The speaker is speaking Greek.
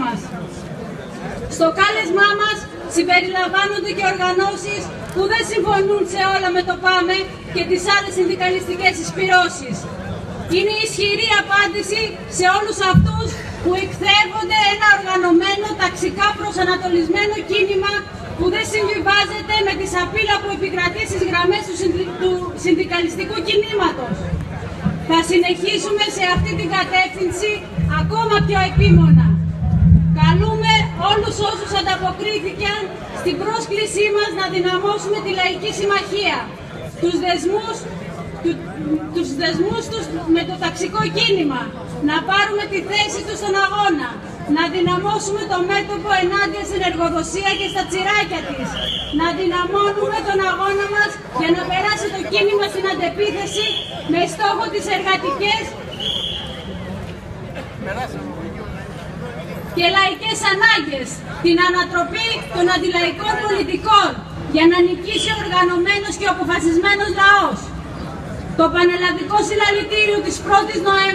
μας. Στο κάλεσμά μας συμπεριλαμβάνονται και οργανώσεις που δεν συμφωνούν σε όλα με το ΠΑΜΕ και τις άλλες συνδικαλιστικές εισπυρώσεις. Είναι ισχυρή απάντηση σε όλους αυτούς που εκθεύονται ένα οργανωμένο, ταξικά προσανατολισμένο κίνημα που δεν συμβιβάζεται με τη σαπίλα που επικρατεί στις γραμμές του συνδικαλιστικού κινήματος. Θα συνεχίσουμε σε αυτή την κατεύθυνση ακόμα πιο επίμονα. Καλούμε όλους όσους ανταποκρίθηκαν στην πρόσκλησή μας να δυναμώσουμε τη Λαϊκή Συμμαχία, τους δεσμούς τους με το ταξικό κίνημα, να πάρουμε τη θέση τους στον αγώνα, να δυναμώσουμε το μέτωπο ενάντια στην εργοδοσία και στα τσιράκια της, να δυναμώνουμε τον αγώνα μας για να περάσει το κίνημα στην αντεπίθεση με στόχο τις εργατικές και λαϊκές ανάγκες, την ανατροπή των αντιλαϊκών πολιτικών για να νικήσει ο οργανωμένος και ο αποφασισμένος λαός. Το πανελλαδικό συλλαλητήριο της 1ης Νοεμβρίου